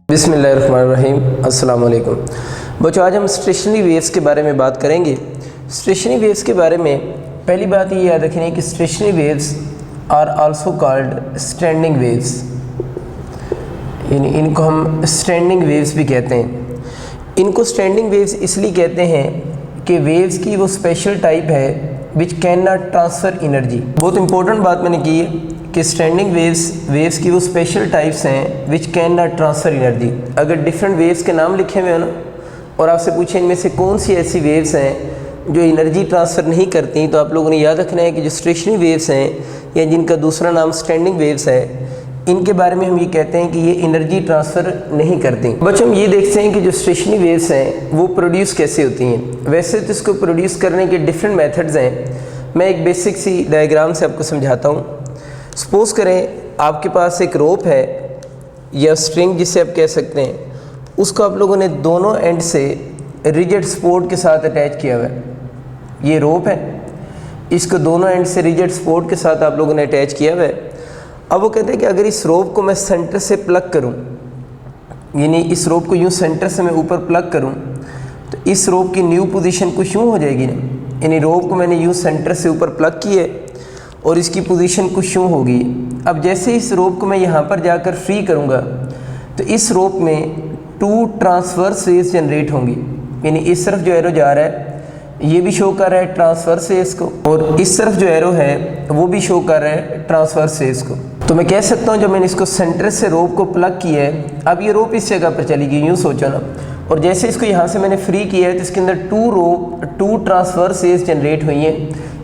बिस्मिल्लाहिर्रहमानिर्रहीम। अस्सलाम वालेकुम बच्चों, आज हम स्टेशनरी वेव्स के बारे में बात करेंगे। स्टेशनरी वेव्स के बारे में पहली बात ये याद रखनी है कि stationary waves are also called standing waves, यानी इनको हम स्टैंडिंग वेव्स भी कहते हैं। इनको स्टैंडिंग वेव्स इसलिए कहते हैं कि वेव्स की वो स्पेशल टाइप है which can not transfer energy. बहुत इंपॉर्टेंट बात मैंने की है कि स्टैंडिंग वेव्स की वो स्पेशल टाइप्स हैं which can not transfer energy. अगर डिफरेंट वेव्स के नाम लिखे हुए हो ना और आपसे पूछें इनमें से कौन सी ऐसी वेव्स हैं जो एनर्जी ट्रांसफ़र नहीं करती, तो आप लोगों ने याद रखना है कि जो स्टेशनरी वेव्स हैं या जिनका दूसरा नाम स्टैंडिंग वेव्स है, इनके बारे में हम ये कहते हैं कि ये एनर्जी ट्रांसफ़र नहीं करती। बच्चों, हम ये देखते हैं कि जो स्टेशनरी वेव्स हैं वो प्रोड्यूस कैसे होती हैं। वैसे तो इसको प्रोड्यूस करने के डिफरेंट मेथड्स हैं। मैं एक बेसिक सी डायग्राम से आपको समझाता हूँ। सपोज़ करें आपके पास एक रोप है या स्ट्रिंग जिसे आप कह सकते हैं, उसको आप लोगों ने दोनों एंड से रिजिड सपोर्ट के साथ अटैच किया हुआ है। ये रोप है, इसको दोनों एंड से रिजिड सपोर्ट के साथ आप लोगों ने अटैच किया हुआ है। अब वो कहते हैं कि अगर इस रोप को मैं सेंटर से प्लग करूं, यानी इस रोप को यूं सेंटर से मैं ऊपर प्लग करूं, तो इस रोप की न्यू पोजीशन कुछ यूँ हो जाएगी ना। यानी रोप को मैंने यूं सेंटर से ऊपर प्लग किया और इसकी पोजीशन कुछ यूँ होगी। अब जैसे इस रोप को मैं यहाँ पर जाकर फ्री करूँगा तो इस रोप में 2 ट्रांसवर्स वेव्स जनरेट होंगी। यानी इस तरफ जो एरो जा रहा है ये भी शो कर रहा है ट्रांसवर्स वेव्स को, और इस तरफ जो एरो है वो भी शो कर रहा है ट्रांसवर्स वेव्स को। तो मैं कह सकता हूँ जब मैंने इसको सेंटर से रोप को प्लग किया है, अब ये रोप इस जगह पर चली गई, यूँ सोचो ना। और जैसे इसको यहाँ से मैंने फ्री किया है तो इसके अंदर 2 ट्रांसवर्स वेव्स जनरेट हुई हैं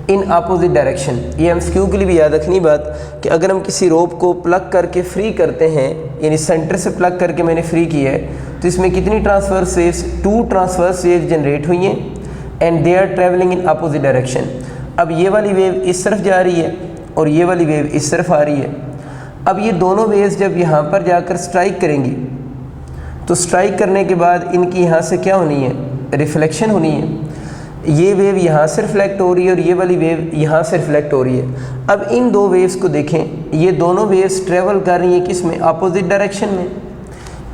इन अपोजिट डायरेक्शन। ये एमसीक्यू के लिए भी याद रखनी बात कि अगर हम किसी रोप को प्लग करके फ्री करते हैं, यानी सेंटर से प्लग करके मैंने फ्री किया है, तो इसमें कितनी transverse waves, 2 transverse waves generate हुई हैं and they are travelling in opposite direction. अब ये वाली वेव इस तरफ जा रही है और ये वाली वेव इस तरफ आ रही है। अब ये दोनों वेव्स जब यहाँ पर जाकर स्ट्राइक करेंगी तो स्ट्राइक करने के बाद इनकी यहाँ से क्या होनी है, रिफ्लेक्शन होनी है। ये वेव यहाँ से रिफ्लेक्ट हो रही है और ये वाली वेव यहाँ से रिफ्लेक्ट हो रही है। अब इन दो वेव्स को देखें, ये दोनों वेव्स ट्रेवल कर रही हैं किस में, अपोजिट डायरेक्शन में।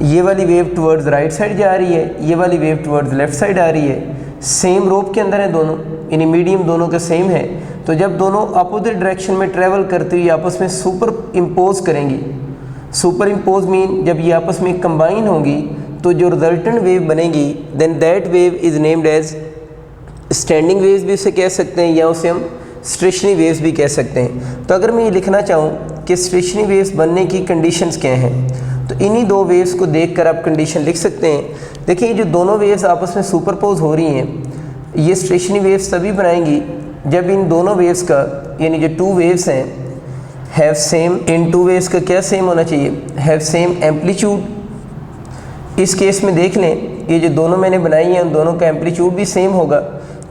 ये वाली वेव टुवर्ड्स राइट साइड जा रही है, ये वाली वेव टुवर्ड्स लेफ्ट साइड आ रही है। सेम रोप के अंदर है दोनों, यानी मीडियम दोनों का सेम है। तो जब दोनों अपोजिट डायरेक्शन में ट्रेवल करती हुई आपस में सुपर इम्पोज करेंगी, सुपर इम्पोज मीन जब ये आपस में कंबाइन होंगी तो जो रिजल्टेंट वेव बनेगी then that wave is named as standing waves भी उसे कह सकते हैं या उसे हम स्टेशनरी वेव्स भी कह सकते हैं। तो अगर मैं ये लिखना चाहूँ कि स्टेशनरी वेव्स बनने की कंडीशंस क्या हैं, तो इन्हीं दो वेव्स को देखकर आप कंडीशन लिख सकते हैं। देखिए जो दोनों वेव्स आपस में सुपरपोज हो रही हैं, ये स्टेशनरी वेव्स तभी बनाएंगी जब इन दोनों वेव्स का, यानी जो 2 वेव्स हैं, हैव सेम, इन 2 वेव्स का क्या सेम होना चाहिए, हैव सेम एम्पलीट्यूड। इस केस में देख लें ये जो दोनों मैंने बनाई हैं उन दोनों का एम्पलीट्यूड भी सेम होगा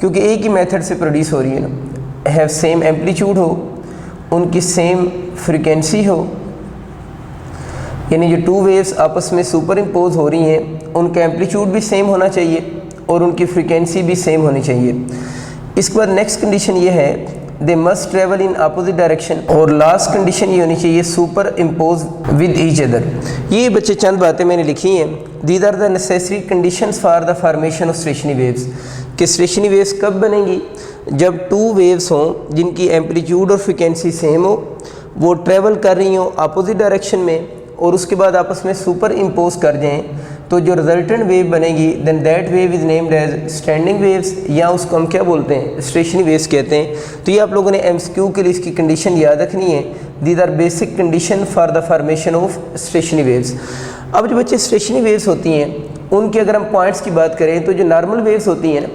क्योंकि एक ही मेथड से प्रोड्यूस हो रही है ना। हैव सेम एम्पलीट्यूड हो, उनकी सेम फ्रीक्वेंसी हो, यानी जो 2 वेव्स आपस में सुपर इम्पोज हो रही हैं उनका एम्पलीट्यूड भी सेम होना चाहिए और उनकी फ्रीक्वेंसी भी सेम होनी चाहिए। इसके बाद नेक्स्ट कंडीशन ये है they must travel in opposite direction, और लास्ट कंडीशन ये होनी चाहिए superimpose with each other. ये बच्चे चंद बातें मैंने लिखी हैं। These are the necessary conditions for the formation of stationary waves. कि स्टेशनरी वेव्स कब बनेंगी, जब 2 वेव्स हों जिनकी एम्पलीट्यूड और फ्रिक्वेंसी सेम हो, वो ट्रेवल कर रही हों अपोजिट डायरेक्शन में और उसके बाद आपस में सुपर इम्पोज कर जाएँ, तो जो रिजल्टेंट वेव बनेगी then that wave is named as standing waves, या उसको हम क्या बोलते हैं, स्टेशनरी वेव्स कहते हैं। तो ये आप लोगों ने एमसीक्यू के लिए इसकी कंडीशन याद रखनी है। These are basic condition for the formation of stationary waves. अब जो बच्चे स्टेशनरी वेव्स होती हैं उनके अगर हम पॉइंट्स की बात करें तो जो नॉर्मल वेव्स होती हैं ना,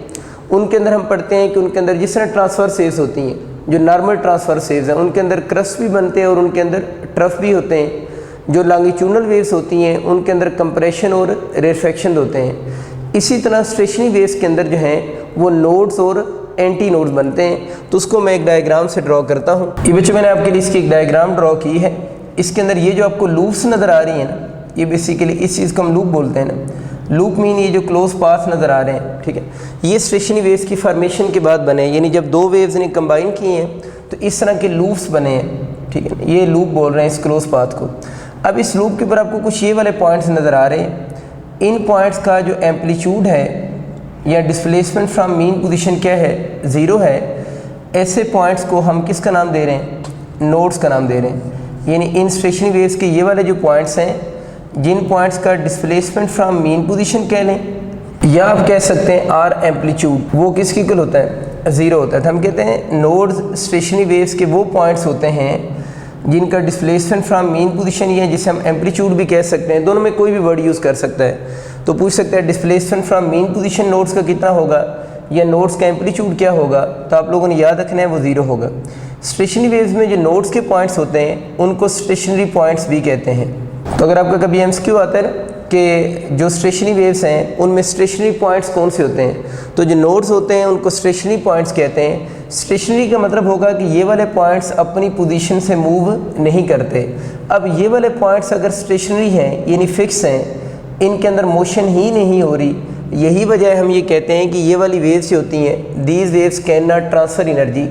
उनके अंदर हम पढ़ते हैं कि उनके अंदर जिस तरह ट्रांसवर्स वेव्स होती हैं, जो नॉर्मल ट्रांसवर्स वेव्स हैं उनके अंदर क्रस्ट भी बनते हैं और उनके अंदर ट्रफ भी होते हैं। जो लॉन्गिट्यूडनल वेव्स होती हैं उनके अंदर कंप्रेशन और रेफ्रैक्शन होते हैं। इसी तरह स्टेशनरी वेव्स के अंदर जो हैं वो नोड्स और एंटी नोड्स बनते हैं। तो उसको मैं एक डायग्राम से ड्रॉ करता हूँ। ये बच्चों मैंने आपके लिए इसकी एक डायग्राम ड्रॉ की है। इसके अंदर ये जो आपको लूप्स नज़र आ रही हैं ना, ये बेसिकली इस चीज़ को हम लूप बोलते हैं ना। लूप मीन ये जो क्लोज पाथ नज़र आ रहे हैं, ठीक है, ये स्टेशनरी वेव्स की फॉर्मेशन के बाद बने, यानी जब दो वेव्स ने कंबाइन किए हैं तो इस तरह के लूप्स बने हैं, ठीक है, ये लूप बोल रहे हैं इस क्लोज पाथ को। अब इस लूप के ऊपर आपको कुछ ये वाले पॉइंट्स नज़र आ रहे हैं, इन पॉइंट्स का जो एम्पलीट्यूड है या डिस्प्लेसमेंट फ्रॉम मीन पोजीशन क्या है, ज़ीरो है। ऐसे पॉइंट्स को हम किसका नाम दे रहे हैं, नोड्स का नाम दे रहे हैं। यानी इन स्टेशनरी वेव्स के ये वाले जो पॉइंट्स हैं, जिन पॉइंट्स का डिस्प्लेसमेंट फ्रॉम मीन पोजीशन कह लें या आप कह सकते हैं आर एम्पलीट्यूड, वो किसके इक्वल होता है, ज़ीरो होता है। तो हम कहते हैं नोड्स स्टेशनरी वेव्स के वो पॉइंट्स होते हैं जिनका डिस्प्लेसमेंट फ्रॉम मीन पोजीशन ये है, जिसे हम एम्पलीट्यूड भी कह सकते हैं, दोनों में कोई भी वर्ड यूज़ कर सकता है। तो पूछ सकता है displacement from mean position nodes का कितना होगा या नोड्स का एम्पलीट्यूड क्या होगा, तो आप लोगों ने याद रखना है वो ज़ीरो होगा। स्टेशनरी वेव्स में जो नोड्स के पॉइंट्स होते हैं उनको स्टेशनरी पॉइंट्स भी कहते हैं। तो अगर आपका कभी एमसीक्यू आता है ना कि जो स्टेशनरी वेव्स हैं उनमें स्टेशनरी पॉइंट्स कौन से होते हैं, तो जो नोड्स होते हैं उनको स्टेशनरी पॉइंट्स कहते हैं। स्टेशनरी का मतलब होगा कि ये वाले पॉइंट्स अपनी पोजीशन से मूव नहीं करते। अब ये वाले पॉइंट्स अगर स्टेशनरी हैं यानी फिक्स हैं, इनके अंदर मोशन ही नहीं हो रही, यही वजह हम ये कहते हैं कि ये वाली वेव्स जो होती हैं, these waves can not transfer energy,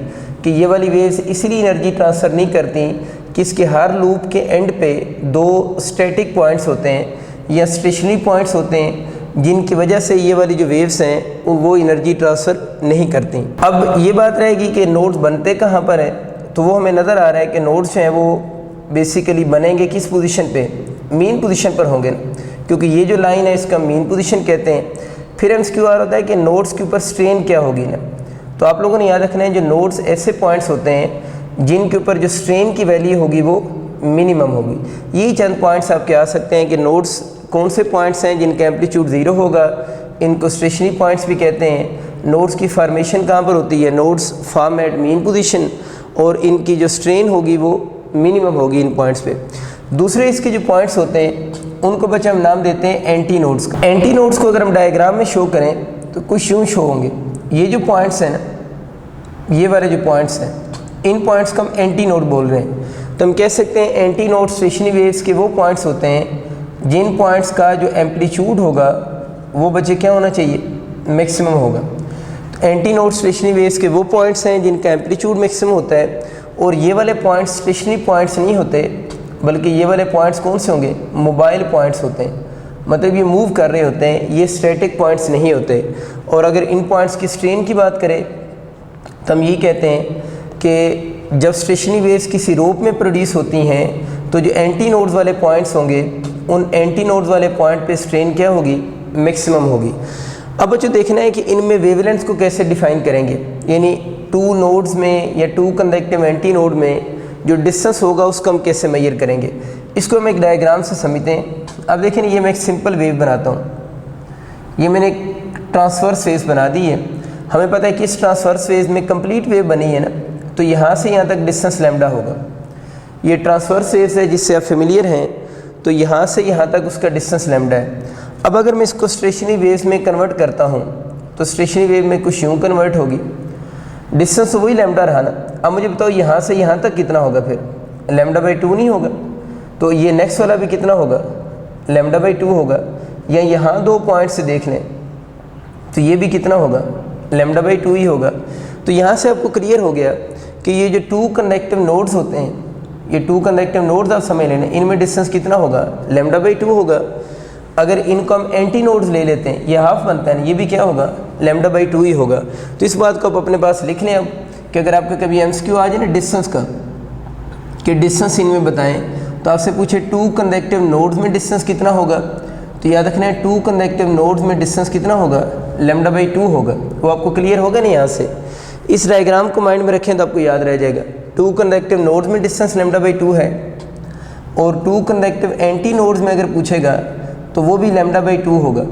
कि ये वाली वेव्स इसलिए एनर्जी ट्रांसफ़र नहीं करती कि इसके हर लूप के एंड पे दो स्टैटिक पॉइंट्स होते हैं या स्टेशनरी पॉइंट्स होते हैं, जिनकी वजह से ये वाली जो वेव्स हैं वो एनर्जी ट्रांसफ़र नहीं करती। अब ये बात रहेगी कि नोड्स बनते कहाँ पर है, तो वो हमें नज़र आ रहा है कि नोड्स हैं वो बेसिकली बनेंगे किस पोजीशन पे, मीन पोजीशन पर होंगे, क्योंकि ये जो लाइन है इसका मीन पोजीशन कहते हैं। फिर एमसीक्यू आ होता है कि नोड्स के ऊपर स्ट्रेन क्या होगी ना, तो आप लोगों ने याद रखना है जो नोड्स ऐसे पॉइंट्स होते हैं जिनके ऊपर जो स्ट्रेन की वैल्यू होगी वो मिनिमम होगी। यही चंद पॉइंट्स आपके आ सकते हैं कि नोड्स कौन से पॉइंट्स हैं जिनका एम्पलीट्यूड ज़ीरो होगा, इनको स्टेशनरी पॉइंट्स भी कहते हैं। नोड्स की फॉर्मेशन कहाँ पर होती है, nodes form at mean position, और इनकी जो स्ट्रेन होगी वो मिनिमम होगी इन पॉइंट्स पे। दूसरे इसके जो पॉइंट्स होते हैं उनको बच्चे हम नाम देते हैं एंटी नोड्स का। एंटी नोड्स को अगर हम डायग्राम में शो करें तो कुछ यूँ शो होंगे, ये जो पॉइंट्स हैं ना, ये वाले जो पॉइंट्स हैं, इन पॉइंट्स को हम एंटी नोड बोल रहे हैं। तो हम कह सकते हैं एंटी नोड स्टेशनरी वेव्स के वो पॉइंट्स होते हैं जिन पॉइंट्स का जो एम्पलीट्यूड होगा वो बच्चे क्या होना चाहिए, मैक्सिमम होगा। तो एंटी नोड स्टेशनरी वेव्स के वो पॉइंट्स हैं जिनका एम्पलीट्यूड मैक्सिमम होता है, और ये वाले पॉइंट्स स्टेशनरी पॉइंट्स नहीं होते, बल्कि ये वाले पॉइंट्स कौन से होंगे, मोबाइल पॉइंट्स होते हैं, मतलब ये मूव कर रहे होते हैं, ये स्टैटिक पॉइंट्स नहीं होते। और अगर इन पॉइंट्स की स्ट्रेन की बात करें तो हम ये कहते हैं कि जब स्टेशनरी वेव्स किसी रोप में प्रोड्यूस होती हैं तो जो एंटी नोड्स वाले पॉइंट्स होंगे उन एंटी नोड्स वाले पॉइंट पे स्ट्रेन क्या होगी, मैक्सिमम होगी। अब बच्चों देखना है कि इनमें वेवलेंथ्स को कैसे डिफाइन करेंगे, यानी टू नोड्स में या टू कंडक्टिव एंटी नोड में जो डिस्टेंस होगा उसको हम कैसे मेजर करेंगे। इसको हम एक डायग्राम से समझते हैं। अब देखें, ये मैं एक सिंपल वेव बनाता हूँ, ये मैंने एक ट्रांसवर्स वेव बना दी है। हमें पता है कि इस ट्रांसवर्स वेव में कंप्लीट वेव बनी है ना, तो यहाँ से यहाँ तक डिस्टेंस लैम्डा होगा। ये ट्रांसवर्स वेव है जिससे आप फेमिलियर हैं, तो यहाँ से यहाँ तक उसका डिस्टेंस लैम्डा है। अब अगर मैं इसको स्टेशनरी वेव्स में कन्वर्ट करता हूँ तो स्टेशनरी वेव में कुछ यूँ कन्वर्ट होगी, डिस्टेंस तो वही लैम्डा रहा ना। अब मुझे बताओ यहाँ से यहाँ तक कितना होगा, फिर लैम्डा बाई 2 नहीं होगा, तो ये नेक्स्ट वाला भी कितना होगा, लैम्डा बाई 2 होगा। या यहाँ दो पॉइंट से देख लें तो ये भी कितना होगा, लैम्डा बाई 2 ही होगा। तो यहाँ से आपको क्लियर हो गया कि ये जो टू कंडक्टिव नोड्स होते हैं, ये टू कंडक्टिव नोड्स आप समझ लेना, इनमें डिस्टेंस कितना होगा, लैम्डा बाई 2 होगा। अगर इनको हम एंटी नोड्स ले लेते हैं, ये हाफ बनता है ना, ये भी क्या होगा, लैम्डा बाई 2 ही होगा। तो इस बात को आप अपने पास लिख लें अब, कि अगर आपका कभी एमसीक्यू आ जाए ना डिस्टेंस का, कि डिस्टेंस इनमें बताएं, तो आपसे पूछे टू कंडक्टिव नोड्स में डिस्टेंस कितना होगा, तो याद रखना है टू कंडक्टिव नोड्स में डिस्टेंस कितना होगा, लैम्डा बाई 2 होगा। वो आपको क्लियर होगा नहीं, यहाँ से इस डायग्राम को माइंड में रखें तो आपको याद रह जाएगा। टू कंडक्टिव नोड्स में डिस्टेंस लैम्डा बाई 2 है, और टू कंडक्टिव एंटी नोड्स में अगर पूछेगा तो वो भी लैम्डा बाई 2 होगा।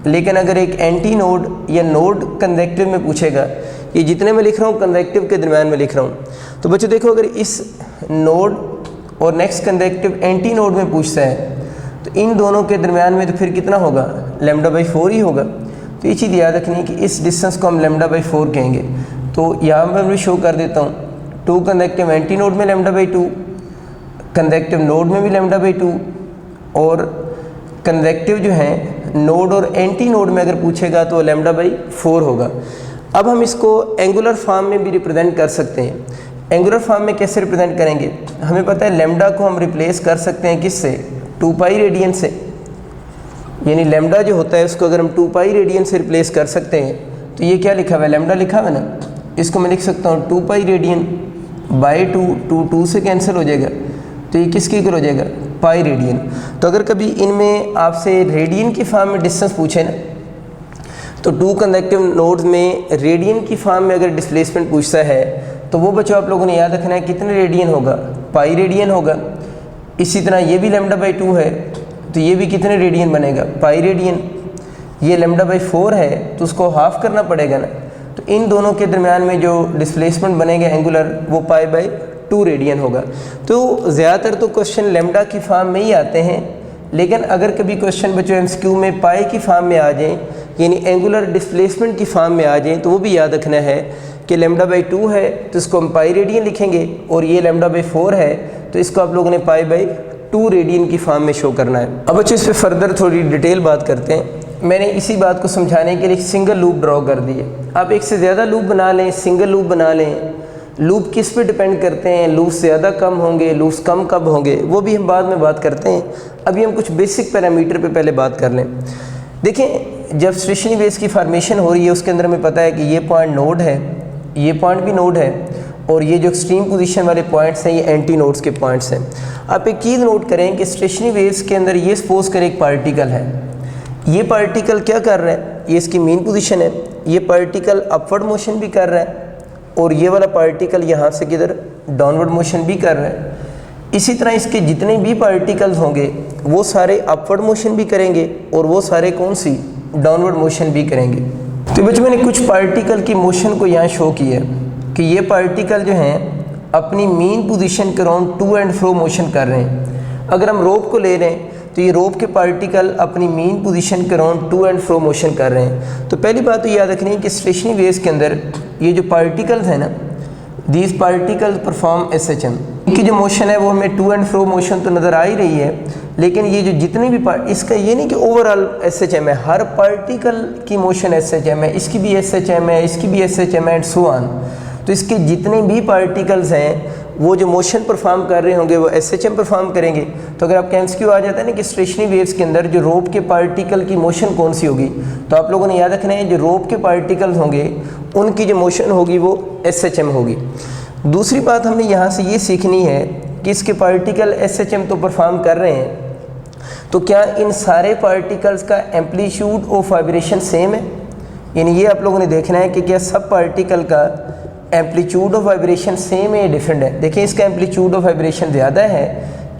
लेकिन अगर एक एंटी नोड या नोड कंडक्टिव में पूछेगा, ये जितने मैं लिख रहा हूँ कंडक्टिव के दरम्यान में लिख रहा हूँ, तो बच्चों देखो अगर इस नोड और नेक्स्ट कंडक्टिव एंटी नोड में पूछता है तो इन दोनों के दरम्यान में तो फिर कितना होगा, लैम्डा बाई 4 ही होगा। तो ये चीज़ याद रखनी है कि इस डिस्टेंस को हम लैम्डा बाई 4 कहेंगे। तो यहाँ पर मैं शो कर देता हूँ, टू कंडक्टिव एंटी नोड में लैम्डा बाई 2, कंडक्टिव नोड में भी लैम्डा बाई 2, और कंडक्टिव जो हैं नोड और एंटी नोड में अगर पूछेगा तो λ/4 होगा। अब हम इसको एंगुलर फॉर्म में भी रिप्रेजेंट कर सकते हैं। एंगुलर फॉर्म में कैसे रिप्रेजेंट करेंगे? हमें पता है लैम्डा को हम रिप्लेस कर सकते हैं किससे? 2π रेडियन से। यानी लैम्डा जो होता है उसको अगर हम 2π रेडियन से रिप्लेस कर सकते हैं तो ये क्या लिखा हुआ है? लैम्डा लिखा हुआ है ना, इसको मैं लिख सकता हूँ 2π रेडियन बाई 2 से कैंसिल हो जाएगा, तो ये किसके इक्वल हो जाएगा? Pi radian. तो अगर कभी इनमें आपसे रेडियन की फॉर्म में डिस्टेंस पूछे ना, तो 2 कंडक्टिव नोड्स में रेडियन की फॉर्म में अगर डिस्प्लेसमेंट पूछता है तो वो बच्चों आप लोगों ने याद रखना है कितने रेडियन होगा? पाई रेडियन होगा। इसी तरह ये भी λ/2 है तो ये भी कितने रेडियन बनेगा? Pi radian. ये λ/4 है तो उसको हाफ करना पड़ेगा ना, तो इन दोनों के दरमियान में जो डिस्प्लेसमेंट बनेगा एंगुलर वो π/2 रेडियन होगा। तो ज़्यादातर तो क्वेश्चन लैम्डा की फॉर्म में ही आते हैं, लेकिन अगर कभी क्वेश्चन बच्चों एमसीक्यू में पाई की फॉर्म में आ जाएं, यानी एंगुलर डिस्प्लेसमेंट की फॉर्म में आ जाएं, तो वो भी याद रखना है कि λ/2 है तो इसको हम पाई रेडियन लिखेंगे, और ये λ/4 है तो इसको आप लोगों ने π/2 रेडियन की फॉर्म में शो करना है। अब बच्चों इस पर फर्दर थोड़ी डिटेल बात करते हैं। मैंने इसी बात को समझाने के लिए एक सिंगल लूप ड्रॉ कर दिए। आप एक से ज़्यादा लूप बना लें, सिंगल लूप बना लें, लूप किस पे डिपेंड करते हैं, लूप्स ज़्यादा कम होंगे, लूप्स कम कब होंगे, वो भी हम बाद में बात करते हैं। अभी हम कुछ बेसिक पैरामीटर पे पहले बात कर लें। देखें, जब स्टेशनरी वेव्स की फार्मेशन हो रही है उसके अंदर हमें पता है कि ये पॉइंट नोड है, ये पॉइंट भी नोड है, और ये जो एक्सट्रीम पोजीशन वाले पॉइंट्स हैं ये एंटी नोड्स के पॉइंट्स हैं। आप एक चीज़ नोट करें कि स्टेशनरी वेव्स के अंदर ये सपोज करें एक पार्टिकल है, ये पार्टिकल क्या कर रहा है? ये इसकी मेन पोजीशन है, ये पार्टिकल अपवर्ड मोशन भी कर रहा है, और ये वाला पार्टिकल यहाँ से किधर डाउनवर्ड मोशन भी कर रहा है। इसी तरह इसके जितने भी पार्टिकल्स होंगे वो सारे अपवर्ड मोशन भी करेंगे, और वो सारे कौन सी? डाउनवर्ड मोशन भी करेंगे। तो बच्चों मैंने कुछ पार्टिकल की मोशन को यहाँ शो किया है कि ये पार्टिकल जो हैं अपनी मेन पोजीशन के around two and fro motion कर रहे हैं। अगर हम रोप को ले रहे हैं तो ये रोप के पार्टिकल अपनी मेन पोजीशन के around two and fro motion कर रहे हैं। तो पहली बात तो याद रखनी है कि स्टेशनरी वेव्स के अंदर ये जो पार्टिकल्स हैं ना, दीज पार्टिकल्स परफॉर्म SHM। इनकी जो मोशन है वो हमें टू एंड फ्रो मोशन तो नज़र आ ही रही है, लेकिन ये जो जितने भी इसका ये नहीं कि ओवरऑल SHM है, हर पार्टिकल की मोशन SHM है, इसकी भी SHM है, इसकी भी SHM है, एंड सो ऑन। तो इसके जितने भी पार्टिकल्स हैं वो जो मोशन परफॉर्म कर रहे होंगे वो SHM परफॉर्म करेंगे। तो अगर आपका MCQ आ जाता है ना कि स्टेशनरी वेव्स के अंदर जो रोप के पार्टिकल की मोशन कौन सी होगी, तो आप लोगों ने याद रखना है जो रोप के पार्टिकल्स होंगे उनकी जो मोशन होगी वो SHM होगी। दूसरी बात हमने यहाँ से ये सीखनी है कि इसके पार्टिकल SHM तो परफॉर्म कर रहे हैं, तो क्या इन सारे पार्टिकल्स का एम्पलीट्यूड ऑफ वाइब्रेशन सेम है? यानी ये आप लोगों ने देखना है कि क्या सब पार्टिकल का एम्पलीट्यूड ऑफ वाइब्रेशन सेम है या डिफरेंट है। देखिए, इसका एम्पलीट्यूड ऑफ वाइब्रेशन ज़्यादा है,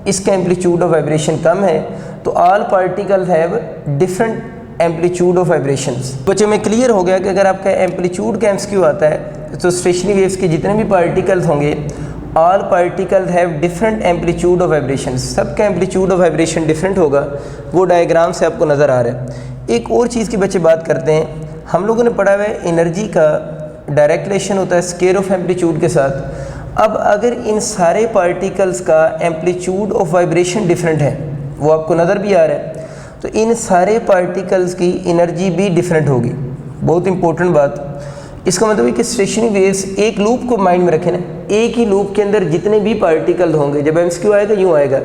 इसका एम्पलीट्यूड ऑफ वाइब्रेशन कम है, तो all particles have different amplitude of vibrations. बच्चों में क्लियर हो गया कि अगर आपका एम्पलीट्यूड का MCQ आता है तो स्टेशनरी वेव्स के जितने भी पार्टिकल्स होंगे all particles have different amplitude of vibration, सबका एम्पलीट्यूड ऑफ वाइब्रेशन डिफरेंट होगा। वो डायग्राम से आपको नज़र आ रहा है। एक और चीज़ की बच्चे बात करते हैं, हम लोगों ने पढ़ा हुआ है एनर्जी का डायरेक्ट रिलेशन होता है स्केयर ऑफ एम्पलीट्यूड के साथ। अब अगर इन सारे पार्टिकल्स का एम्पलीट्यूड ऑफ वाइब्रेशन डिफरेंट है, वो आपको नज़र भी आ रहा है, तो इन सारे पार्टिकल्स की एनर्जी भी डिफरेंट होगी। बहुत इंपॉर्टेंट बात। इसका मतलब है कि स्टेशनरी वेव्स एक लूप को माइंड में रखें ना, एक ही लूप के अंदर जितने भी पार्टिकल होंगे, जब MCQ आएगा यूँ आएगा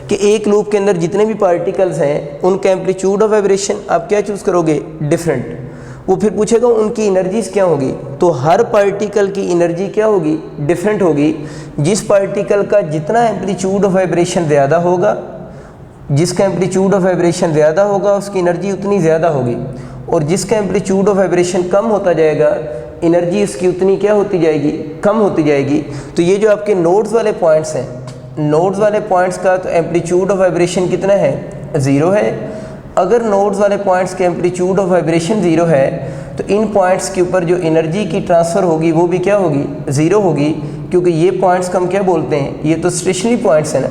कि एक लूप के अंदर जितने भी पार्टिकल्स हैं उनका एम्पलीट्यूड ऑफ वाइब्रेशन आप क्या चूज़ करोगे? डिफरेंट। वो फिर पूछेगा उनकी एनर्जीज़ क्या होगी, तो हर पार्टिकल की एनर्जी क्या होगी? डिफरेंट होगी। जिस पार्टिकल का जितना एम्पलीट्यूड ऑफ वाइब्रेशन ज़्यादा होगा, जिसका एम्पलीट्यूड ऑफ वाइब्रेशन ज़्यादा होगा उसकी एनर्जी उतनी ज़्यादा होगी, और जिसका एम्पलीट्यूड ऑफ वाइब्रेशन कम होता जाएगा एनर्जी उसकी उतनी क्या होती जाएगी? कम होती जाएगी। तो ये जो आपके नोड्स वाले पॉइंट्स हैं, नोड्स वाले पॉइंट्स का तो एम्पलीट्यूड ऑफ वाइब्रेशन कितना है? 0 है। अगर नोड्स वाले पॉइंट्स के एम्पलीट्यूड ऑफ वाइब्रेशन 0 है तो इन पॉइंट्स के ऊपर जो एनर्जी की ट्रांसफ़र होगी वो भी क्या होगी? 0 होगी, क्योंकि ये पॉइंट्स को हम क्या बोलते हैं? ये तो स्टेशनरी पॉइंट्स है ना,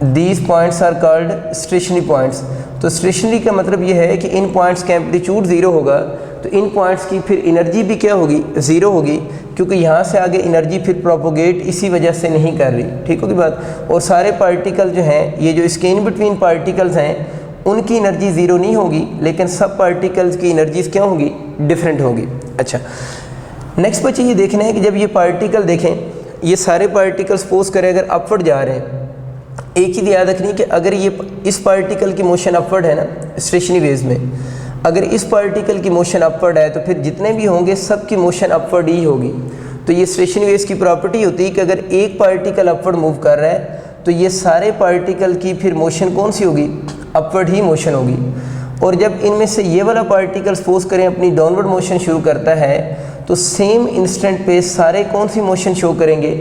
these points are called stationary points. तो स्टेशनरी का मतलब ये है कि इन पॉइंट्स का एम्पलीट्यूड 0 होगा तो इन पॉइंट्स की फिर एनर्जी भी क्या होगी? 0 होगी, क्योंकि यहाँ से आगे एनर्जी फिर प्रोपोगेट इसी वजह से नहीं कर रही। ठीक होगी बात। और सारे पार्टिकल जो हैं, ये जो इसके इन बिटवीन पार्टिकल्स हैं उनकी एनर्जी ज़ीरो नहीं होगी, लेकिन सब पार्टिकल्स की एनर्जीज क्या होगी, डिफरेंट होगी। अच्छा, नेक्स्ट बच्चे ये देखना है कि जब ये पार्टिकल देखें, ये सारे पार्टिकल सपोज करें अगर अपवर्ड जा रहे हैं, एक चीज़ याद रखनी है कि अगर ये इस पार्टिकल की मोशन अपवर्ड है ना स्टेशनरी वेव्स में, अगर इस पार्टिकल की मोशन अपवर्ड है तो फिर जितने भी होंगे सब की मोशन अपवर्ड ही होगी। तो ये स्टेशनरी वेव्स की प्रॉपर्टी होती है कि अगर एक पार्टिकल अपवर्ड मूव कर रहा है तो ये सारे पार्टिकल की फिर मोशन कौन सी होगी, अपवर्ड ही मोशन होगी। और जब इनमें से ये वाला पार्टिकल सपोज करें अपनी डाउनवर्ड मोशन शुरू करता है तो सेम इंस्टेंट पे सारे कौन सी मोशन शो करेंगे,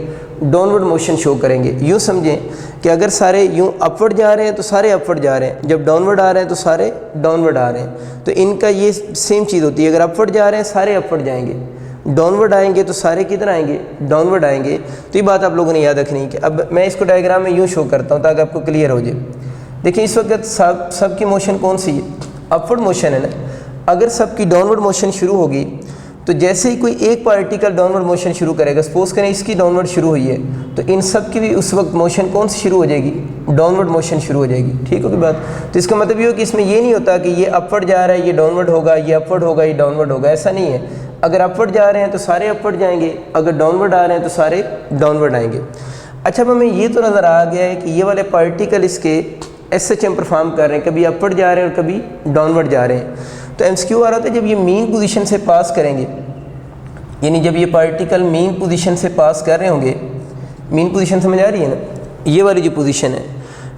डाउनवर्ड मोशन शो करेंगे। यूँ समझें कि अगर सारे यूँ अपवर्ड जा रहे हैं तो सारे अपवर्ड जा रहे हैं, जब डाउनवर्ड आ रहे हैं तो सारे डाउनवर्ड आ रहे हैं। तो इनका ये सेम चीज़ होती है, अगर अपवर्ड जा रहे हैं सारे अपवर्ड जाएंगे, डाउनवर्ड आएंगे तो सारे किधर आएंगे, डाउनवर्ड आएंगे। तो ये बात आप लोगों ने याद रखनी है कि अब मैं इसको डायग्राम में यूँ शो करता हूँ ताकि आपको क्लियर हो जाए। देखिए इस वक्त सब की मोशन कौन सी है, अपवर्ड मोशन है ना। अगर सबकी डाउनवर्ड मोशन शुरू होगी तो जैसे ही कोई एक पार्टिकल डाउनवर्ड मोशन शुरू करेगा, सपोज करें इसकी डाउनवर्ड शुरू हुई है, तो इन सब की भी उस वक्त मोशन कौन सी शुरू हो जाएगी, डाउनवर्ड मोशन शुरू हो जाएगी। ठीक होगी बात। तो इसका मतलब ये हो कि इसमें ये नहीं होता कि ये अपवर्ड जा रहा है ये डाउनवर्ड होगा, ये अपवर्ड होगा ये डाउनवर्ड होगा, ऐसा नहीं है। अगर अपवर्ड जा रहे हैं तो सारे अपवर्ड जाएंगे, अगर डाउनवर्ड आ रहे हैं तो सारे डाउनवर्ड आएंगे। अच्छा, अब हमें ये तो नज़र आ गया है कि ये वाले पार्टिकल इसके SHM परफॉर्म कर रहे हैं, कभी अपवर्ड जा रहे हैं और कभी डाउनवर्ड जा रहे हैं। तो MCQ आ रहा था जब ये मीन पोजीशन से पास करेंगे, यानी जब ये पार्टिकल मीन पोजीशन से पास कर रहे होंगे, मीन पोजीशन समझ आ रही है ना, ये वाली जो पोजीशन है,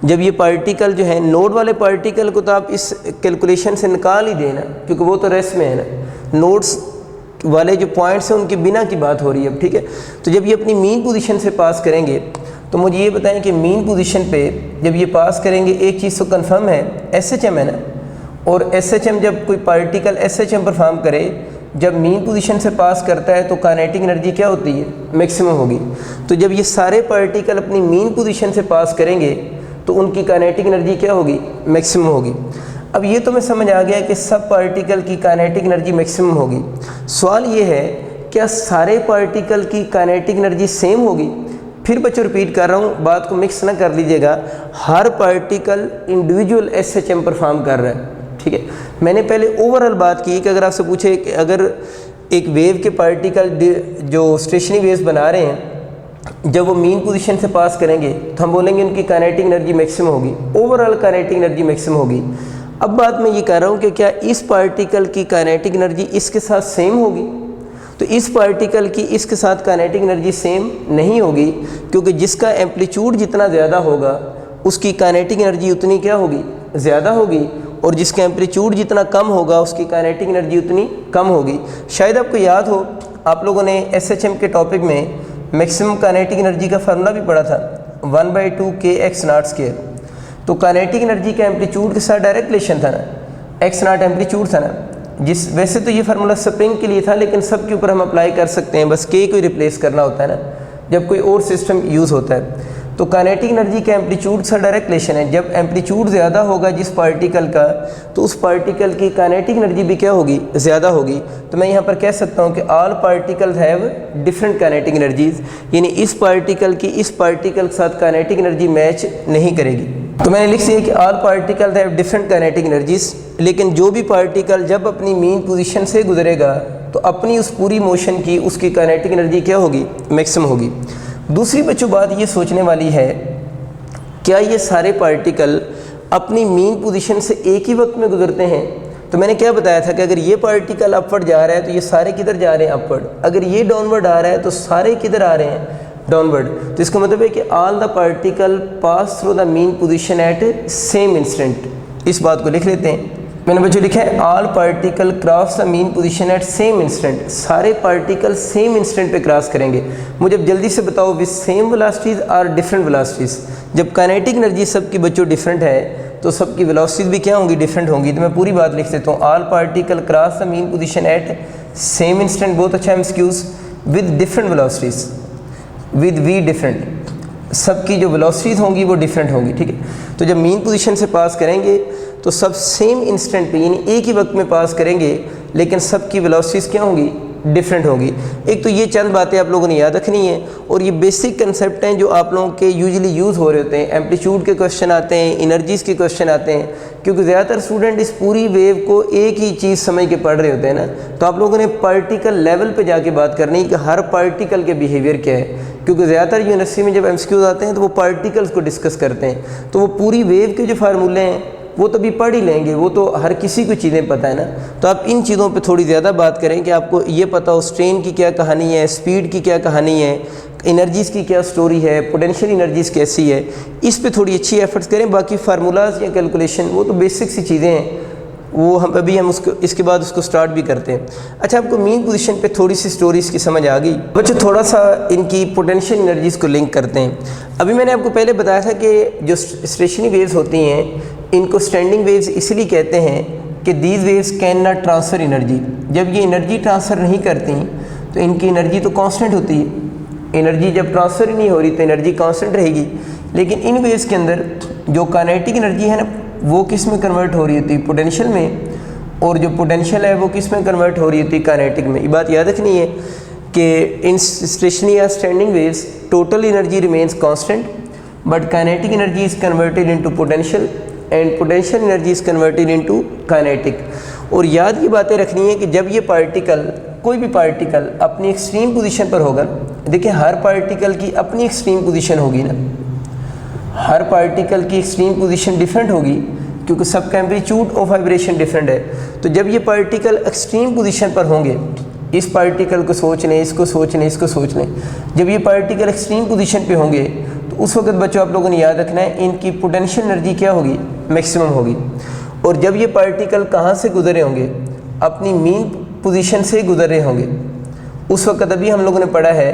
जब ये पार्टिकल जो है नोड वाले पार्टिकल को तो आप इस कैलकुलेशन से निकाल ही देना क्योंकि वो तो रेस्ट में है ना, नोड्स वाले जो पॉइंट्स हैं उनके बिना की बात हो रही है अब। ठीक है, तो जब ये अपनी मीन पोजीशन से पास करेंगे तो मुझे ये बताएं कि मीन पोजीशन पे जब ये पास करेंगे एक चीज़ तो कंफर्म है, SHM है ना। और SHM जब कोई पार्टिकल SHM परफॉर्म करे, जब मीन पोजीशन से पास करता है तो काइनेटिक एनर्जी क्या होती है, मैक्सिमम होगी। तो जब ये सारे पार्टिकल अपनी मीन पोजीशन से पास करेंगे तो उनकी काइनेटिक एनर्जी क्या होगी, मैक्सिमम होगी। अब ये तो मैं समझ आ गया कि सब पार्टिकल की काइनेटिक एनर्जी मैक्सिमम होगी। सवाल ये है क्या सारे पार्टिकल की काइनेटिक एनर्जी सेम होगी। फिर बच्चों रिपीट कर रहा हूँ, बात को मिक्स ना कर लीजिएगा। हर पार्टिकल इंडिविजुअल SHM परफॉर्म कर रहा है। ठीक है, मैंने पहले ओवरऑल बात की कि अगर आपसे पूछे कि अगर एक वेव के पार्टिकल जो स्टेशनरी वेव्स बना रहे हैं जब वो मीन पोजीशन से पास करेंगे तो हम बोलेंगे उनकी काइनेटिक एनर्जी मैक्सिमम होगी, ओवरऑल काइनेटिक एनर्जी मैक्सिमम होगी। अब बात मैं ये कर रहा हूँ कि क्या इस पार्टिकल की काइनेटिक एनर्जी इसके साथ सेम होगी, तो इस पार्टिकल की इसके साथ काइनेटिक एनर्जी सेम नहीं होगी क्योंकि जिसका एम्पलीट्यूड जितना ज़्यादा होगा उसकी काइनेटिक एनर्जी उतनी क्या होगी, ज़्यादा होगी, और जिसका एम्पलीट्यूड जितना कम होगा उसकी काइनेटिक एनर्जी उतनी कम होगी। शायद आपको याद हो आप लोगों ने SHM के टॉपिक में मैक्सिमम काइनेटिक एनर्जी का फार्मूला भी पढ़ा था 1/2 kx0 तो काइनेटिक एनर्जी का एम्पलीट्यूड के साथ डायरेक्ट रिलेशन था ना, x0 एम्पलीट्यूड था ना। जिस वैसे तो ये फार्मूला स्प्रिंग के लिए था लेकिन सब के ऊपर हम अप्लाई कर सकते हैं, बस k को रिप्लेस करना होता है ना जब कोई और सिस्टम यूज़ होता है। तो काइनेटिक एनर्जी का एम्पलीट्यूड से डायरेक्ट रिलेशन है। जब एम्पलीट्यूड ज़्यादा होगा जिस पार्टिकल का तो उस पार्टिकल की काइनेटिक एनर्जी भी क्या होगी, ज़्यादा होगी। तो मैं यहाँ पर कह सकता हूँ कि all particles have different kinetic energies, यानी इस पार्टिकल की इस पार्टिकल के साथ काइनेटिक एनर्जी मैच नहीं करेगी। तो मैंने लिख दिया कि all particles have different kinetic energies, लेकिन जो भी पार्टिकल जब अपनी मीन पोजीशन से गुजरेगा तो अपनी उस पूरी मोशन की उसकी काइनेटिक एनर्जी क्या होगी, मैक्सिमम होगी। दूसरी बच्चों बात ये सोचने वाली है क्या ये सारे पार्टिकल अपनी मीन पोजीशन से एक ही वक्त में गुजरते हैं। तो मैंने क्या बताया था कि अगर ये पार्टिकल अपवर्ड जा रहा है तो ये सारे किधर जा रहे हैं, अपवर्ड। अगर ये डाउनवर्ड आ रहा है तो सारे किधर आ रहे हैं, डाउनवर्ड। तो इसका मतलब है कि all the particle pass through the mean position at same instant. इस बात को लिख लेते हैं। मैंने बच्चों लिखा है all particle cross the mean position at same instant. सारे पार्टिकल सेम इंस्टेंट पे क्रॉस करेंगे। मुझे जल्दी से बताओ विद सेम वेलोसिटीज और डिफरेंट वेलोसिटीज। जब काइनेटिक एनर्जी सबकी बच्चों डिफरेंट है तो सबकी वेलोसिटीज भी क्या होंगी, डिफरेंट होंगी। तो मैं पूरी बात लिख देता हूँ all particle cross the mean position at same instant. बहुत अच्छा MCQs with different velocities, with v different, सबकी जो वेलोसिटीज होंगी वो डिफरेंट होंगी। ठीक है, तो जब मीन पोजीशन से पास करेंगे तो सब सेम इंस्टेंट पे यानी एक ही वक्त में पास करेंगे, लेकिन सबकी वेलोसिटीज क्या होंगी, डिफरेंट होगी। एक तो ये चंद बातें आप लोगों ने याद रखनी है और ये बेसिक कंसेप्ट हैं जो आप लोगों के यूजुअली यूज़ हो रहे होते हैं। एम्पलीट्यूड के क्वेश्चन आते हैं, एनर्जीज़ के क्वेश्चन आते हैं, क्योंकि ज़्यादातर स्टूडेंट इस पूरी वेव को एक ही चीज़ समझ के पढ़ रहे होते हैं ना, तो आप लोगों ने पार्टिकल लेवल पे जाके बात करनी है कि हर पार्टिकल के बिहेवियर क्या है, क्योंकि ज़्यादातर यूनिवर्सिटी में जब एमसीक्यूज़ आते हैं तो वो पार्टिकल्स को डिस्कस करते हैं, तो वो पूरी वेव के जो फार्मूले हैं वो तो भी पढ़ ही लेंगे, वो तो हर किसी को चीज़ें पता है ना। तो आप इन चीज़ों पे थोड़ी ज़्यादा बात करें कि आपको ये पता हो स्ट्रेन की क्या कहानी है, स्पीड की क्या कहानी है, एनर्जीज़ की क्या स्टोरी है, पोटेंशियल एनर्जीज़ कैसी है, इस पे थोड़ी अच्छी एफर्ट्स करें। बाकी फार्मूलाज या कैलकुलेशन वो तो बेसिक सी चीज़ें हैं, वो हम उसको इसके बाद उसको स्टार्ट भी करते हैं। अच्छा, आपको मीन पोजीशन पे थोड़ी सी स्टोरीज़ की समझ आ गई। बच्चों थोड़ा सा इनकी पोटेंशियल एनर्जीज़ को लिंक करते हैं। अभी मैंने आपको पहले बताया था कि जो स्टेशनरी वेव्स होती हैं इनको स्टैंडिंग वेव्स इसलिए कहते हैं कि these waves can not transfer energy. जब ये एनर्जी ट्रांसफ़र नहीं करती तो इनकी एनर्जी तो कांस्टेंट होती है। एनर्जी जब ट्रांसफ़र ही नहीं हो रही तो एनर्जी कांस्टेंट रहेगी। लेकिन इन वेव्स के अंदर जो काइनेटिक एनर्जी है ना, वो किस में कन्वर्ट हो रही होती है, पोटेंशियल में, और जो पोटेंशियल है वो किस में कन्वर्ट हो रही होती है, काइनेटिक में। ये बात याद रखनी है कि इन स्टेशनरी या standing waves total energy remains constant but kinetic energy is converted into potential and potential energy is converted into kinetic. और याद ये बातें रखनी है कि जब ये पार्टिकल, कोई भी पार्टिकल अपनी एक्सट्रीम पोजीशन पर होगा, देखिए हर पार्टिकल की अपनी एक्सट्रीम पोजीशन होगी ना, हर पार्टिकल की एक्सट्रीम पोजीशन डिफरेंट होगी क्योंकि सबका एम्पलीट्यूड ऑफ वाइब्रेशन डिफरेंट है। तो जब ये पार्टिकल एक्सट्रीम पोजीशन पर होंगे, इस पार्टिकल को सोच लें, इसको सोच लें, इसको सोच लें, जब ये पार्टिकल एक्सट्रीम पोजीशन पे होंगे तो उस वक्त बच्चों आप लोगों ने याद रखना है इनकी पोटेंशियल एनर्जी क्या होगी, मैक्सिमम होगी। और जब ये पार्टिकल कहाँ से गुजरे होंगे, अपनी मीन पोजीशन से गुजर रहे होंगे, उस वक्त अभी हम लोगों ने पढ़ा है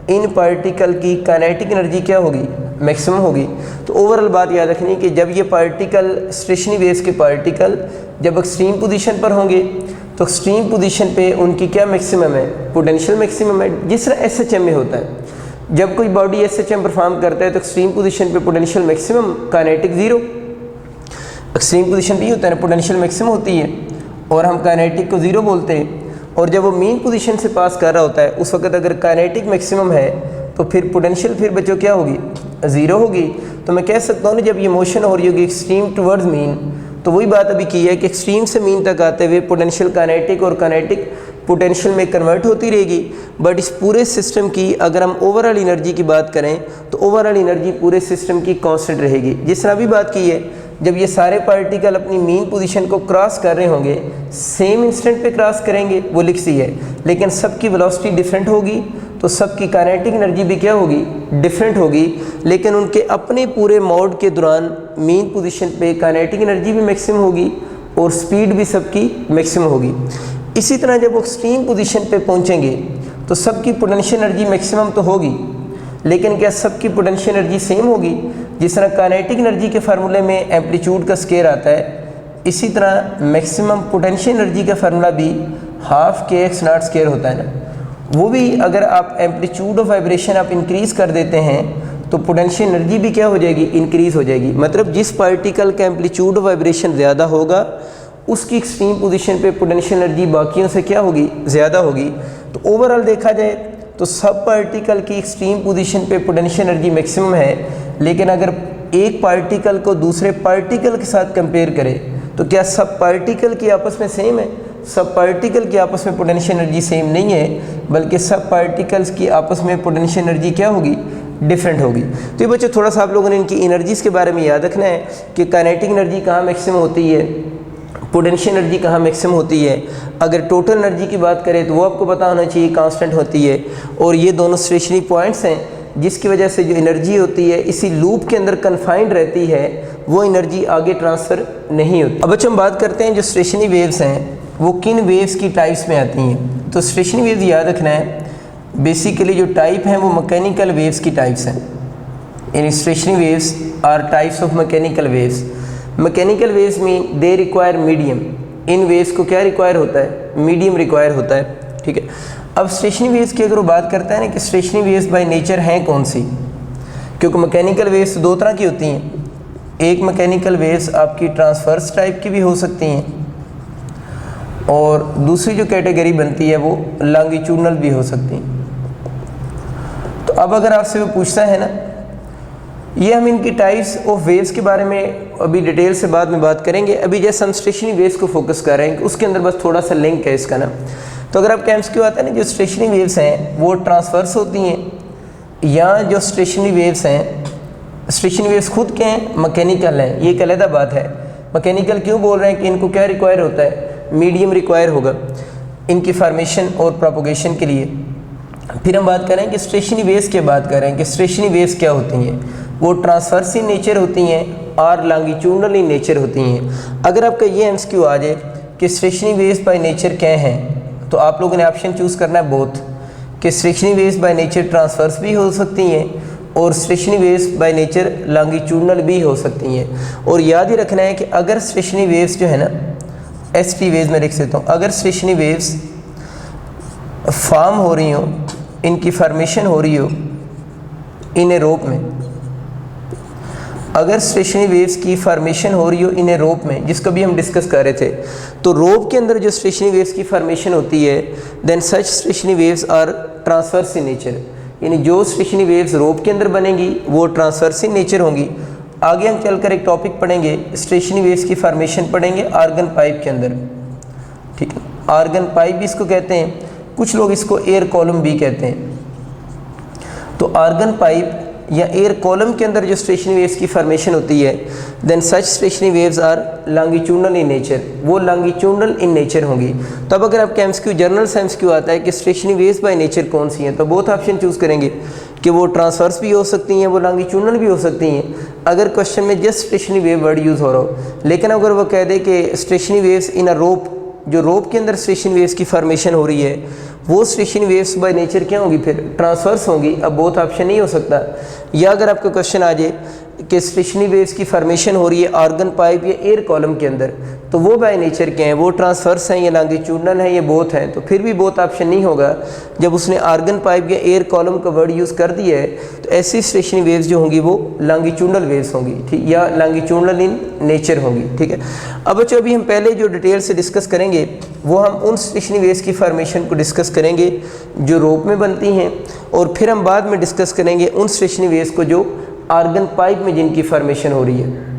इन पार्टिकल की काइनेटिक एनर्जी क्या होगी, मैक्सिमम होगी। तो ओवरऑल बात याद रखनी है कि जब ये पार्टिकल, स्टेशनरी वेव्स के पार्टिकल जब एक्सट्रीम पोजीशन पर होंगे तो एक्सट्रीम पोजीशन पे उनकी क्या मैक्सिमम है, पोटेंशियल मैक्सिमम है। जिस तरह एसएचएम में होता है, जब कोई बॉडी एसएचएम परफॉर्म करता है तो एक्सट्रीम पोजीशन पे potential maximum, kinetic zero. Extreme position पे ही होता है ना, पोटेंशियल मैक्सिमम होती है और हम काइनेटिक को ज़ीरो बोलते हैं। और जब वो मीन पोजीशन से पास कर रहा होता है उस वक्त अगर काइनेटिक मैक्सिमम है तो फिर पोटेंशियल फिर बच्चों क्या होगी, ज़ीरो होगी। तो मैं कह सकता हूँ ना, जब ये मोशन हो रही होगी एक्सट्रीम टुवर्ड्स मीन, तो वही बात अभी की है कि एक्सट्रीम से मीन तक आते हुए पोटेंशियल काइनेटिक और काइनेटिक पोटेंशियल में कन्वर्ट होती रहेगी। बट इस पूरे सिस्टम की अगर हम ओवरऑल एनर्जी की बात करें तो ओवरऑल एनर्जी पूरे सिस्टम की कांस्टेंट रहेगी। जिस तरह अभी बात की है, जब ये सारे पार्टिकल अपनी मीन पोजीशन को क्रॉस कर रहे होंगे, सेम इंस्टेंट पे क्रॉस करेंगे, वो लिख सी है, लेकिन सबकी वेलोसिटी डिफरेंट होगी तो सबकी काइनेटिक एनर्जी भी क्या होगी, डिफरेंट होगी। लेकिन उनके अपने पूरे मोड के दौरान मीन पोजीशन पे काइनेटिक एनर्जी भी मैक्सिमम होगी और स्पीड भी सबकी मैक्सिमम होगी। इसी तरह जब वो एक्सट्रीम पोजीशन पे पहुंचेंगे तो सबकी पोटेंशियल एनर्जी मैक्सिमम तो होगी, लेकिन क्या सबकी पोटेंशियल एनर्जी सेम होगी? जिस तरह काइनेटिक एनर्जी के फार्मूले में एम्पलीट्यूड का स्केयर आता है, इसी तरह मैक्सिमम पोटेंशियल एनर्जी का फार्मूला भी हाफ के एक्स नॉट स्केयर होता है ना। वो भी अगर आप एम्पलीट्यूड ऑफ वाइब्रेशन आप इंक्रीज़ कर देते हैं तो पोटेंशियल एनर्जी भी क्या हो जाएगी, इंक्रीज़ हो जाएगी। मतलब जिस पार्टिकल का एम्पलीट्यूड ऑफ वाइब्रेशन ज़्यादा होगा उसकी एक्सट्रीम पोजीशन पे पोटेंशियल एनर्जी बाकियों से क्या होगी, ज़्यादा होगी। तो ओवरऑल देखा जाए तो सब पार्टिकल की एक्सट्रीम पोजीशन पे पोटेंशियल एनर्जी मैक्सिमम है, लेकिन अगर एक पार्टिकल को दूसरे पार्टिकल के साथ कंपेयर करें तो क्या सब पार्टिकल की आपस में सेम है? सब पार्टिकल की आपस में पोटेंशियल एनर्जी सेम नहीं है, बल्कि सब पार्टिकल्स की आपस में पोटेंशियल एनर्जी क्या होगी, डिफरेंट होगी। तो ये बच्चों थोड़ा सा आप लोगों ने इनकी एनर्जीज़ के बारे में याद रखना है कि काइनेटिक एनर्जी कहाँ मैक्सिमम होती है, पोटेंशियल एनर्जी कहाँ मैक्सिमम होती है। अगर टोटल एनर्जी की बात करें तो वो आपको पता होना चाहिए कांस्टेंट होती है। और ये दोनों स्टेशनरी पॉइंट्स हैं जिसकी वजह से जो एनर्जी होती है इसी लूप के अंदर कन्फाइंड रहती है, वो एनर्जी आगे ट्रांसफ़र नहीं होती। अब बच्चों हम बात करते हैं जो स्टेशनरी वेव्स हैं वो किन वेव्स की टाइप्स में आती हैं। तो स्टेशनरी वेव्स याद रखना है, बेसिकली जो टाइप हैं वो मैकेनिकल वेव्स की टाइप्स हैं। In stationary waves are types of mechanical waves. Mechanical waves में दे रिक्वायर मीडियम। इन वेव्स को क्या रिक्वायर होता है, मीडियम रिक्वायर होता है, ठीक है। अब स्टेशनरी वेव्स की अगर वो बात करता है ना कि स्टेशनरी वेव्स बाय नेचर हैं कौन सी, क्योंकि मैकेनिकल वेव्स दो तरह की होती हैं। एक मैकेनिकल वेव्स आपकी ट्रांसवर्स टाइप की भी हो सकती हैं और दूसरी जो कैटेगरी बनती है वो लॉन्गिट्यूडनल भी हो सकती है। तो अब अगर आपसे वो पूछता है ना, ये हम इनकी टाइप्स ऑफ वेव्स के बारे में अभी डिटेल से बाद में बात करेंगे। अभी जैसे हम स्टेशनरी वेव्स को फोकस कर रहे हैं, उसके अंदर बस थोड़ा सा लिंक है इसका ना। तो अगर आपका एमसीक्यू आता है ना, जो स्टेशनरी वेव्स हैं वो ट्रांसवर्स होती हैं, या जो स्टेशनरी वेव्स हैं, स्टेशनरी वेव्स खुद के हैं मैकेनिकल हैं, ये एक अलग बात है। मैकेनिकल क्यों बोल रहे हैं कि इनको क्या रिक्वायर होता है, मीडियम रिक्वायर होगा इनकी फार्मेशन और प्रोपोगेशन के लिए। फिर हम बात करें कि स्टेशनरी वेव्स की बात कर रहे हैं कि स्टेशनरी वेव्स क्या होती हैं, वो ट्रांसवर्स इन नेचर होती हैं और लॉन्गिट्यूडनल इन नेचर होती हैं। अगर आपका ये एमसीक्यू आ जाए कि स्टेशनरी वेव्स बाय नेचर क्या हैं, तो आप लोगों ने ऑप्शन चूज़ करना है बोथ, कि stationary waves by nature transverse भी हो सकती हैं और stationery waves by nature longitudinal भी हो सकती हैं। और याद ही रखना है कि अगर स्टेशनरी वेव्स जो है ना, एसटी वेव्स में लिख सकता हूँ, अगर स्टेशनरी वेव्स फॉर्म हो रही हो, इनकी फॉर्मेशन हो रही हो इन ए रोप में, अगर स्टेशनरी वेव्स की फॉर्मेशन हो रही हो इन ए रोप में, जिसको भी हम डिस्कस कर रहे थे, तो रोप के अंदर जो स्टेशनरी वेव्स की फॉर्मेशन होती है, then such stationary waves are transverse in nature, यानी जो स्टेशनरी वेव्स रोप के अंदर बनेंगी वो ट्रांसवर्स इन नेचर होंगी। आगे हम चलकर एक टॉपिक पढ़ेंगे, स्टेशनरी वेव्स की फॉर्मेशन पढ़ेंगे आर्गन पाइप के अंदर, ठीक है। आर्गन पाइप भी इसको कहते हैं, कुछ लोग इसको एयर कॉलम भी कहते हैं। तो आर्गन पाइप या एयर कॉलम के अंदर जो स्टेशनरी वेव्स की फॉर्मेशन होती है, then such stationary waves are longitudinal in nature, वो लॉन्गिट्यूडनल इन नेचर होंगी। तब अगर आपका एमसीक्यू जनरल से एमसीक्यू आता है कि स्टेशनरी वेव्स बाय नेचर कौन सी हैं, तो बोथ ऑप्शन चूज़ करेंगे कि वो ट्रांसवर्स भी हो सकती हैं, वो लॉन्गिट्यूडनल भी हो सकती हैं, अगर क्वेश्चन में just stationary wave word use हो रहा हो। लेकिन अगर वो कह दे कि स्टेशनरी वेव्स इन अ रोप, जो रोप के अंदर स्टेशनरी वेव्स की फॉर्मेशन हो रही है, वो स्टेशनरी वेव्स बाय नेचर क्या होंगी, फिर ट्रांसवर्स होंगी। अब बोथ ऑप्शन नहीं हो सकता। या अगर आपका क्वेश्चन आ जाए कि स्टेशनरी वेव्स की फॉर्मेशन हो रही है आर्गन पाइप या एयर कॉलम के अंदर, तो वो बाय नेचर क्या हैं, वो ट्रांसवर्स हैं या लॉन्गिट्यूडनल हैं, ये बोथ हैं, तो फिर भी बोथ ऑप्शन नहीं होगा। जब उसने आर्गन पाइप या एयर कॉलम का वर्ड यूज़ कर दिया है, तो ऐसी स्टेशनरी वेव्स जो होंगी वो लॉन्गिट्यूडनल वेव्स होंगी, ठीक, या लॉन्गिट्यूडनल इन नेचर होंगी, ठीक है। अब बच्चों अभी हम पहले जो डिटेल से डिस्कस करेंगे वो हम उन स्टेशनरी वेव्स की फॉर्मेशन को डिस्कस करेंगे जो रोप में बनती हैं, और फिर हम बाद में डिस्कस करेंगे उन स्टेशनरी वेव्स को जो आर्गन पाइप में जिनकी फॉर्मेशन हो रही है।